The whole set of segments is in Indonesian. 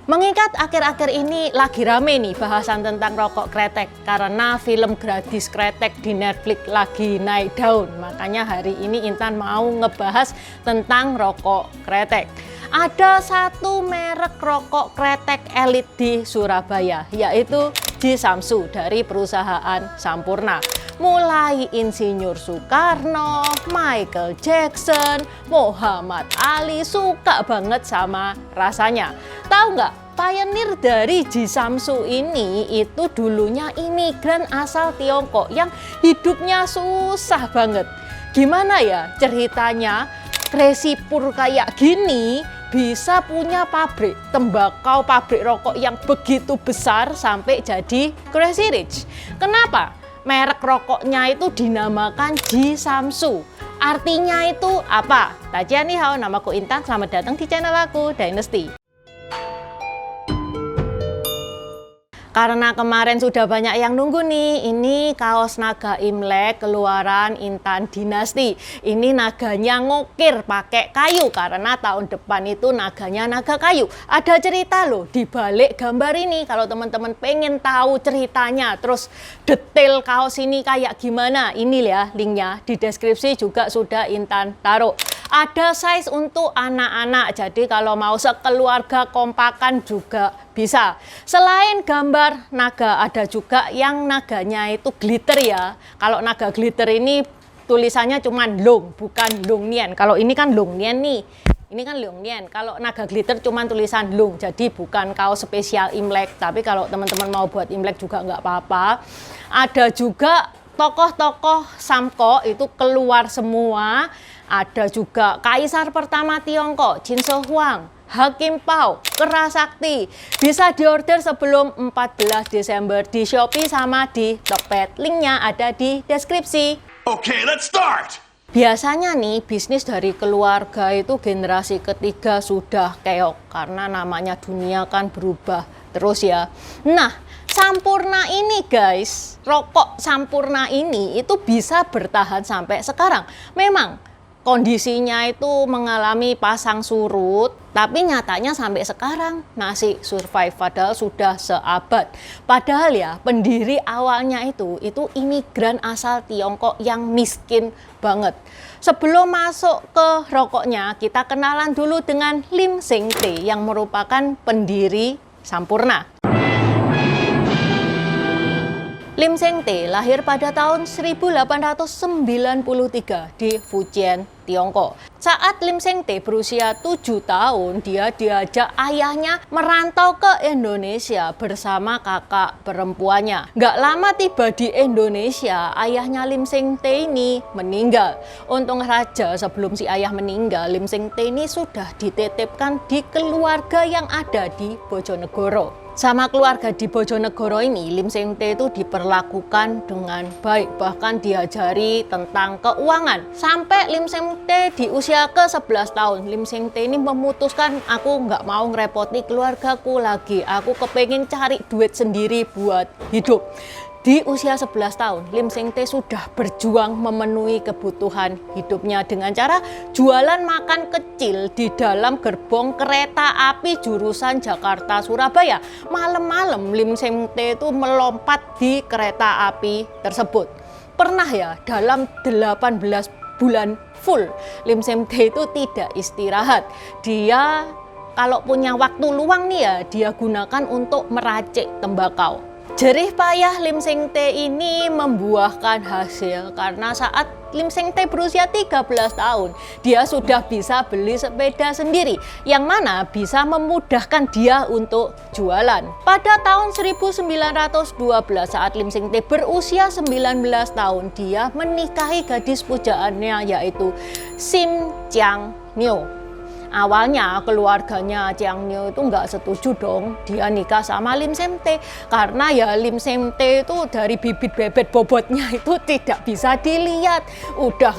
Mengingat akhir-akhir ini lagi rame nih bahasan tentang rokok kretek karena film gratis kretek di Netflix lagi naik daun. Makanya hari ini Intan mau ngebahas tentang rokok kretek. Ada satu merek rokok kretek elit di Surabaya, yaitu Jisamsu dari perusahaan Sampurna. Mulai Insinyur Soekarno, Michael Jackson, Muhammad Ali suka banget sama rasanya. Tahu nggak? Pionir dari Jisamsu ini itu dulunya imigran asal Tiongkok yang hidupnya susah banget. Gimana ya ceritanya? Crazy Pur kayak gini bisa punya pabrik tembakau, pabrik rokok yang begitu besar sampai jadi Crazy Rich. Kenapa? Merek rokoknya itu dinamakan Jisamsu. Artinya itu apa? Tajian nih hao, namaku Intan, selamat datang di channel aku, Dynasty. Karena kemarin sudah banyak yang nunggu nih, ini kaos naga Imlek keluaran Intan Dynasty. Ini naganya ngukir pakai kayu karena tahun depan itu naganya naga kayu. Ada cerita loh di balik gambar ini. Kalau teman-teman pengen tahu ceritanya, terus detail kaos ini kayak gimana, ini ya linknya di deskripsi juga sudah Intan taruh. Ada size untuk anak-anak, jadi kalau mau sekeluarga kompakan juga bisa. Selain gambar naga, ada juga yang naganya itu glitter ya. Kalau naga glitter ini tulisannya cuman long, bukan Longnian. Kalau ini kan Longnian nih, ini kan Longnian. Kalau naga glitter cuman tulisan long, jadi bukan kaos spesial Imlek. Tapi kalau teman-teman mau buat Imlek juga nggak apa-apa. Ada juga tokoh-tokoh Samko itu keluar semua. Ada juga Kaisar pertama Tiongkok, Qin Shi Huang, Hakim Pao, Kerasakti. Bisa diorder sebelum 14 Desember di Shopee sama di Tokped. Linknya ada di deskripsi. Okay, let's start! Biasanya nih bisnis dari keluarga itu generasi ketiga sudah keok karena namanya dunia kan berubah terus ya. Nah, Sampurna ini guys, rokok Sampurna ini itu bisa bertahan sampai sekarang. Memang kondisinya itu mengalami pasang surut, tapi nyatanya sampai sekarang masih survive, padahal sudah seabad. Padahal ya, pendiri awalnya itu imigran asal Tiongkok yang miskin banget. Sebelum masuk ke rokoknya, kita kenalan dulu dengan Lim Seng Teh yang merupakan pendiri Sampurna. Lim Seng Teh lahir pada tahun 1893 di Fujian, Tiongkok. Saat Lim Seng Teh berusia 7 tahun, dia diajak ayahnya merantau ke Indonesia bersama kakak perempuannya. Gak lama tiba di Indonesia, ayahnya Lim Seng Teh ini meninggal. Untung saja sebelum si ayah meninggal, Lim Seng Teh ini sudah dititipkan di keluarga yang ada di Bojonegoro. Sama keluarga di Bojonegoro ini, Lim Seng Teh itu diperlakukan dengan baik, bahkan diajari tentang keuangan. Sampai Lim Seng Teh di usia ke-11 tahun, Lim Seng Teh ini memutuskan, aku nggak mau ngerepoti keluargaku lagi, aku kepengen cari duit sendiri buat hidup. Di usia 11 tahun, Lim Seng Teh sudah berjuang memenuhi kebutuhan hidupnya dengan cara jualan makan kecil di dalam gerbong kereta api jurusan Jakarta-Surabaya. Malam-malam Lim Seng Teh itu melompat di kereta api tersebut. Pernah ya, dalam 18 bulan full, Lim Seng Teh itu tidak istirahat. Dia kalau punya waktu luang nih ya, dia gunakan untuk meracik tembakau. Jerih payah Lim Seng Teh ini membuahkan hasil karena saat Lim Seng Teh berusia 13 tahun, dia sudah bisa beli sepeda sendiri yang mana bisa memudahkan dia untuk jualan. Pada tahun 1912 saat Lim Seng Teh berusia 19 tahun, dia menikahi gadis pujaannya yaitu Sim Chiang Nyo. Awalnya keluarganya Chiang Nyo itu nggak setuju dong dia nikah sama Lim Seng Teh karena ya Lim Seng Teh itu dari bibit bebet bobotnya itu tidak bisa dilihat. Udah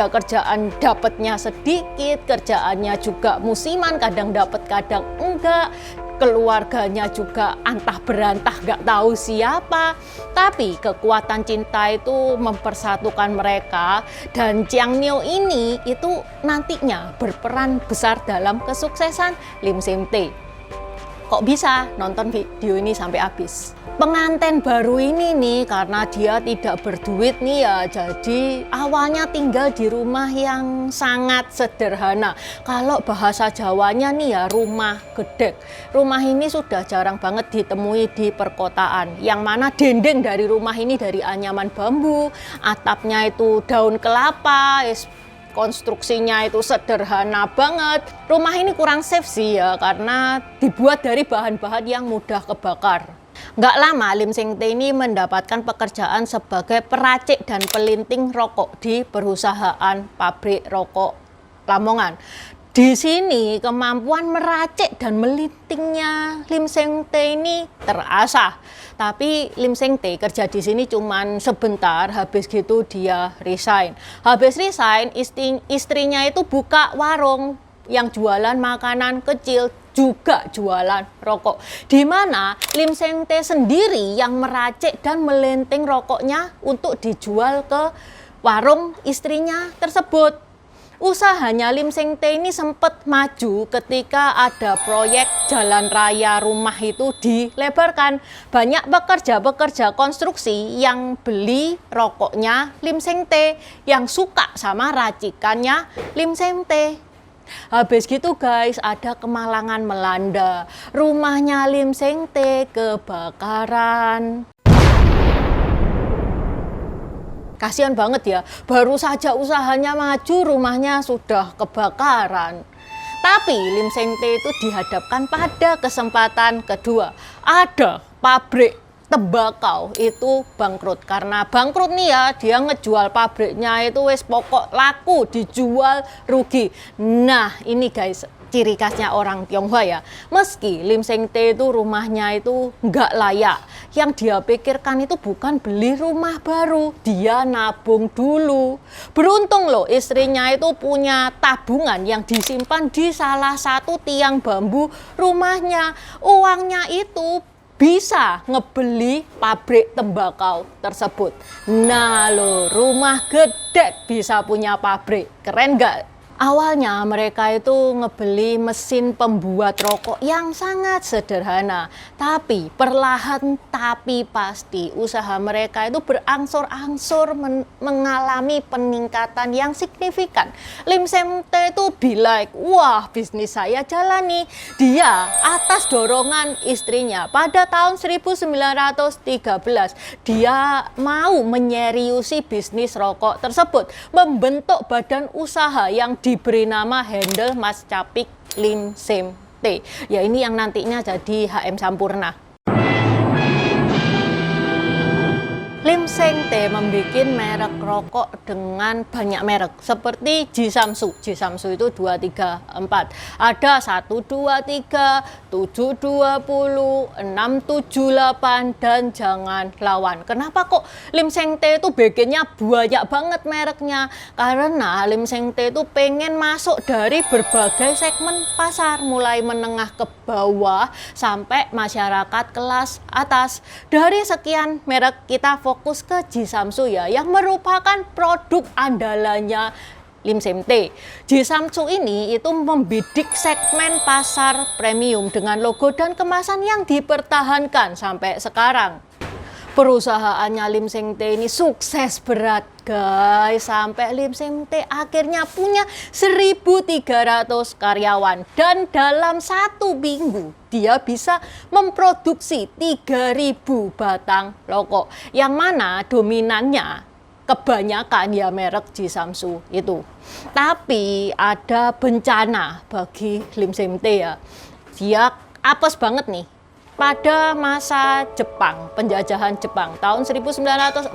kerjaan dapatnya sedikit, kerjaannya juga musiman, kadang dapat kadang enggak. keluarganya juga antah berantah gak tahu siapa. Tapi kekuatan cinta itu mempersatukan mereka, dan Chiang Neo ini itu nantinya berperan besar dalam kesuksesan Lim Seng Tae. Kok bisa nonton video ini sampai habis? Pengantin baru ini nih, karena dia tidak berduit nih ya, jadi awalnya tinggal di rumah yang sangat sederhana. Kalau bahasa Jawanya nih ya, rumah gedek. Rumah ini sudah jarang banget ditemui di perkotaan, yang mana dinding dari rumah ini dari anyaman bambu, atapnya itu daun kelapa, konstruksinya itu sederhana banget. Rumah ini kurang safe sih ya, karena dibuat dari bahan-bahan yang mudah kebakar. Nggak lama Lim Seng Tae ini mendapatkan pekerjaan sebagai peracik dan pelinting rokok di perusahaan pabrik rokok Lamongan. Di sini kemampuan meracik dan melintingnya Lim Seng Tae ini terasah. Tapi Lim Seng Tae kerja di sini cuman sebentar, habis gitu dia resign. Habis resign, istrinya itu buka warung yang jualan makanan kecil, juga jualan rokok. Di mana Lim Seng Tae sendiri yang meracik dan melinting rokoknya untuk dijual ke warung istrinya tersebut. Usahanya Lim Seng Tae ini sempat maju ketika ada proyek jalan raya rumah itu dilebarkan. Banyak pekerja-pekerja konstruksi yang beli rokoknya Lim Seng Tae, yang suka sama racikannya Lim Seng Tae. Habis gitu guys, ada kemalangan melanda. Rumahnya Lim Seng Tae kebakaran. Kasihan banget ya, baru saja usahanya maju, rumahnya sudah kebakaran. Tapi Lim Seng Tae itu dihadapkan pada kesempatan kedua. Ada pabrik tembakau itu bangkrut. Karena bangkrut nih ya, dia ngejual pabriknya itu wes pokok laku, dijual rugi. Nah ini guys, ciri khasnya orang Tionghoa ya. Meski Lim Seng Tae itu rumahnya itu nggak layak, yang dia pikirkan itu bukan beli rumah baru, dia nabung dulu. Beruntung loh istrinya itu punya tabungan yang disimpan di salah satu tiang bambu rumahnya. Uangnya itu bisa ngebeli pabrik tembakau tersebut. Nah loh, rumah gede bisa punya pabrik, keren nggak? Awalnya mereka itu ngebeli mesin pembuat rokok yang sangat sederhana. Tapi perlahan tapi pasti usaha mereka itu berangsur-angsur mengalami peningkatan yang signifikan. Lim Seng Tae itu bilang, wah bisnis saya jalan nih. Dia atas dorongan istrinya pada tahun 1913, dia mau menyeriusi bisnis rokok tersebut. Membentuk badan usaha yang diberi nama Handle Mas Capik Lim Seng Tae. Ya ini yang nantinya jadi HM Sampurna. Lim Seng Tae membuat merek rokok dengan banyak merek seperti Jisamsu. Jisamsu itu 234. Ada 123, 720, 678 dan jangan lawan. Kenapa kok Lim Seng Tae itu bikinnya banyak banget mereknya? Karena Lim Seng Tae itu pengen masuk dari berbagai segmen pasar, mulai menengah ke bawah sampai masyarakat kelas atas. Dari sekian merek kita fokus ke Jisamsu ya, yang merupakan produk andalannya Lim Seng Tae. Jisamsu ini itu membidik segmen pasar premium dengan logo dan kemasan yang dipertahankan sampai sekarang. Perusahaannya Lim Seng Tae ini sukses berat guys, sampai Lim Seng Tae akhirnya punya 1.300 karyawan, dan dalam 1 minggu dia bisa memproduksi 3.000 batang rokok, yang mana dominannya kebanyakan ya merek Jisamsu itu. Tapi ada bencana bagi Lim Seng Tae ya, dia apes banget nih. pada masa Jepang, penjajahan Jepang tahun 1942.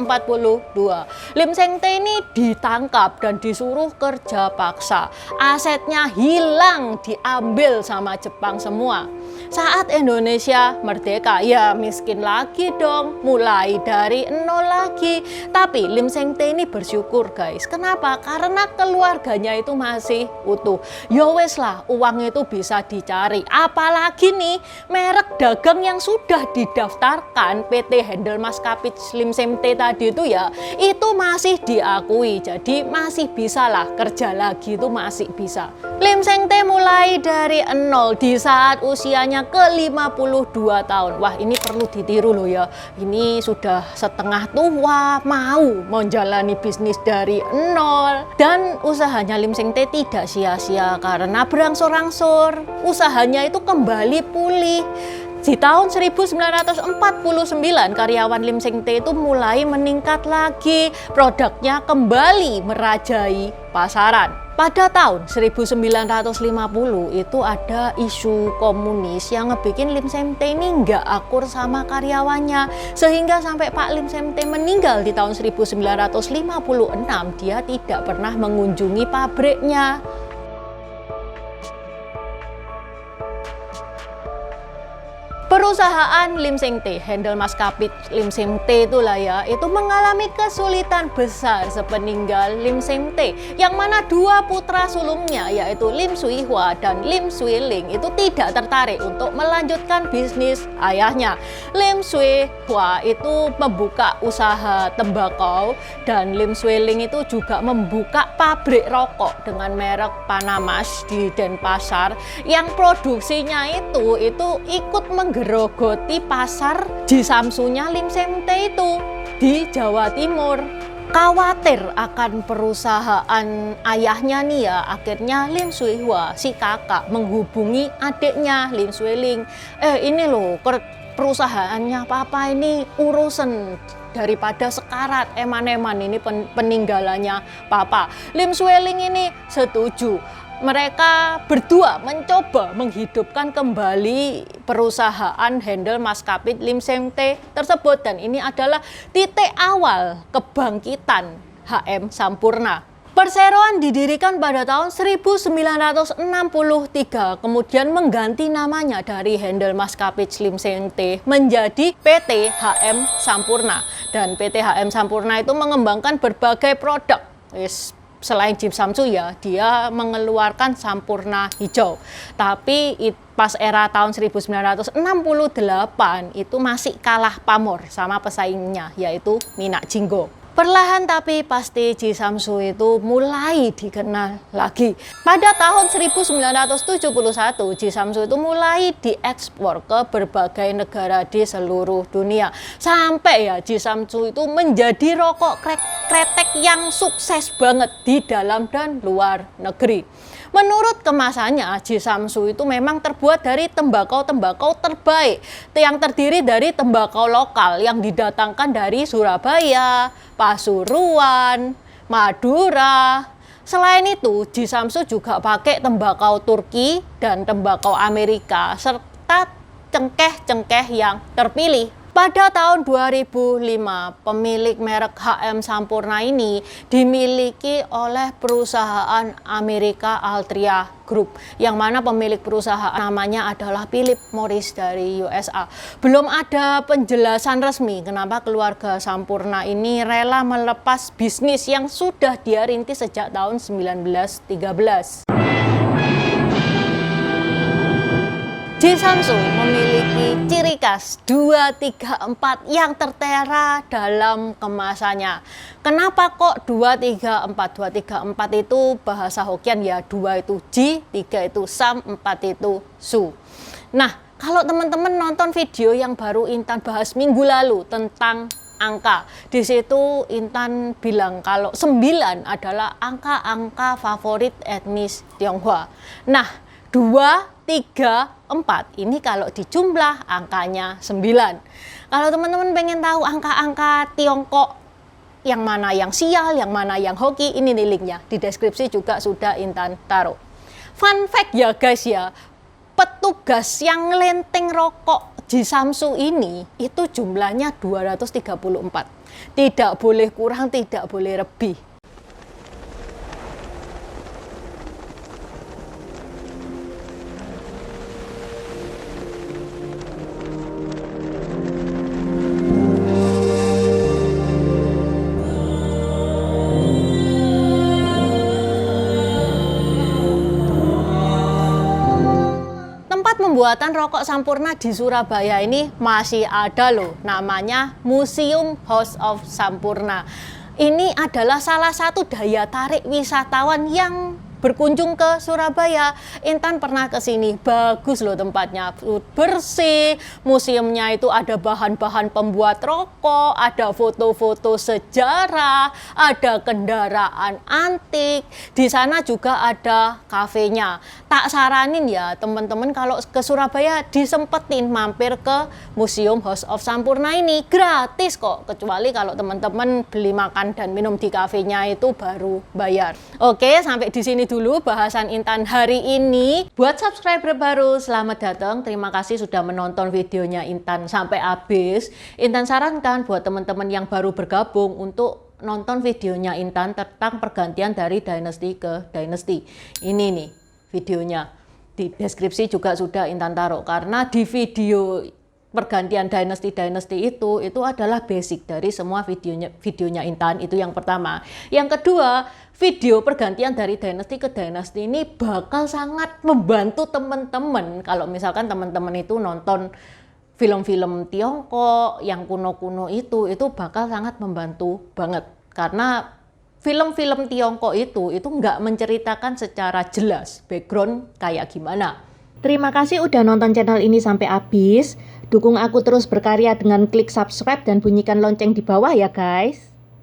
Lim Seng Teh ini ditangkap dan disuruh kerja paksa. Asetnya hilang, diambil sama Jepang semua. Saat Indonesia merdeka, ya miskin lagi dong, mulai dari nol lagi. Tapi Lim Seng Teh ini bersyukur guys. Kenapa? Karena keluarganya itu masih utuh. Ya wes lah, uang itu bisa dicari. Apalagi nih, merek dagang yang sudah didaftarkan PT Handel Maskapit Lim Seng Teh tadi itu ya, itu masih diakui. Jadi masih bisa lah, kerja lagi itu masih bisa. Lim Seng Teh mulai dari nol di saat usianya ke-52 tahun. Wah, ini perlu ditiru loh ya. Ini sudah setengah tua, mau menjalani bisnis dari nol. Dan usahanya Lim Seng Teh tidak sia-sia karena berangsur-angsur usahanya itu kembali pulih. Di tahun 1949, karyawan Lim Seng Teh itu mulai meningkat lagi. Produknya kembali merajai pasaran. Pada tahun 1950 itu ada isu komunis yang ngebikin Lim Seng Teh ini nggak akur sama karyawannya. Sehingga sampai Pak Lim Seng Teh meninggal di tahun 1956, dia tidak pernah mengunjungi pabriknya. Perusahaan Lim Seng Teh, Handel Maskapit Lim Seng Teh itulah ya, itu mengalami kesulitan besar sepeninggal Lim Seng Teh, yang mana dua putra sulungnya yaitu Lim Swee Hua dan Lim Swee Ling itu tidak tertarik untuk melanjutkan bisnis ayahnya. Lim Swee Hua itu membuka usaha tembakau dan Lim Swee Ling itu juga membuka pabrik rokok dengan merek Panamas di Denpasar yang produksinya itu ikut menggerogoti pasar Jisamsunya Lim Seng Teh itu di Jawa Timur. Khawatir akan perusahaan ayahnya nih ya, akhirnya Lim Swee Hua, si kakak, menghubungi adiknya Lim Swee Ling. Ini loh, perusahaannya papa ini urusan daripada sekarat, eman-eman ini peninggalannya papa. Lim Swee Ling ini setuju. Mereka berdua mencoba menghidupkan kembali perusahaan Handel Maskapit Lim Seng Teh tersebut, dan ini adalah titik awal kebangkitan HM Sampurna. Perseroan didirikan pada tahun 1963, kemudian mengganti namanya dari Handel Maskapit Lim Seng Teh menjadi PT HM Sampurna. Dan PT HM Sampurna itu mengembangkan berbagai produk. Selain Jisamsu ya, dia mengeluarkan Sampurna hijau. Tapi pas era tahun 1968 itu masih kalah pamor sama pesaingnya, yaitu Minyak Jinggo. Perlahan tapi pasti Jisamsu itu mulai dikenal lagi. Pada tahun 1971, Jisamsu itu mulai diekspor ke berbagai negara di seluruh dunia. Sampai ya Jisamsu itu menjadi rokok kretek yang sukses banget di dalam dan luar negeri. Menurut kemasannya, Jisamsu itu memang terbuat dari tembakau-tembakau terbaik yang terdiri dari tembakau lokal yang didatangkan dari Surabaya, Pasuruan, Madura. Selain itu, Jisamsu juga pakai tembakau Turki dan tembakau Amerika serta cengkeh-cengkeh yang terpilih. Pada tahun 2005, pemilik merek HM Sampurna ini dimiliki oleh perusahaan Amerika Altria Group, yang mana pemilik perusahaan namanya adalah Philip Morris dari USA. Belum ada penjelasan resmi kenapa keluarga Sampurna ini rela melepas bisnis yang sudah dia rintis sejak tahun 1913. Jisamsu memiliki ciri khas 234 yang tertera dalam kemasannya. Kenapa kok 234? 234 itu bahasa Hokkien ya, 2 itu Ji, 3 itu Sam, 4 itu Su. Nah, kalau teman-teman nonton video yang baru Intan bahas minggu lalu tentang angka, di situ Intan bilang kalau 9 adalah angka-angka favorit etnis Tionghoa. Nah, 2, 3, 4 ini kalau dijumlah angkanya 9. Kalau teman-teman pengen tahu angka-angka Tiongkok yang mana yang sial, yang mana yang hoki, ini nih linknya di deskripsi juga sudah Intan taruh. Fun fact ya guys ya, petugas yang ngelenteng rokok Ji Samsu ini itu jumlahnya 234. Tidak boleh kurang, tidak boleh lebih. Pembuatan rokok Sampurna di Surabaya ini masih ada loh, namanya Museum House of Sampurna. Ini adalah salah satu daya tarik wisatawan yang berkunjung ke Surabaya. Intan pernah ke sini, bagus loh tempatnya, bersih. Museumnya itu ada bahan-bahan pembuat rokok, ada foto-foto sejarah, ada kendaraan antik. Di sana juga ada kafenya. Tak saranin ya teman-teman kalau ke Surabaya disempetin mampir ke Museum House of Sampurna ini, gratis kok. Kecuali kalau teman-teman beli makan dan minum di kafenya itu baru bayar. Oke, sampai di sini dulu bahasan Intan hari ini. Buat subscriber baru, selamat datang. Terima kasih sudah menonton videonya Intan sampai habis. Intan sarankan buat teman-teman yang baru bergabung untuk nonton videonya Intan tentang pergantian dari dynasty ke dynasty. Ini nih videonya. Di deskripsi juga sudah Intan taruh, karena di video pergantian dynasty itu adalah basic dari semua videonya Intan. Itu yang pertama. Yang kedua, video pergantian dari dynasty ke dynasty ini bakal sangat membantu teman-teman kalau misalkan teman-teman itu nonton film-film Tiongkok yang kuno-kuno itu bakal sangat membantu banget, karena film-film Tiongkok itu nggak menceritakan secara jelas background kayak gimana. Terima kasih udah nonton channel ini sampai habis. Dukung aku terus berkarya dengan klik subscribe dan bunyikan lonceng di bawah ya guys.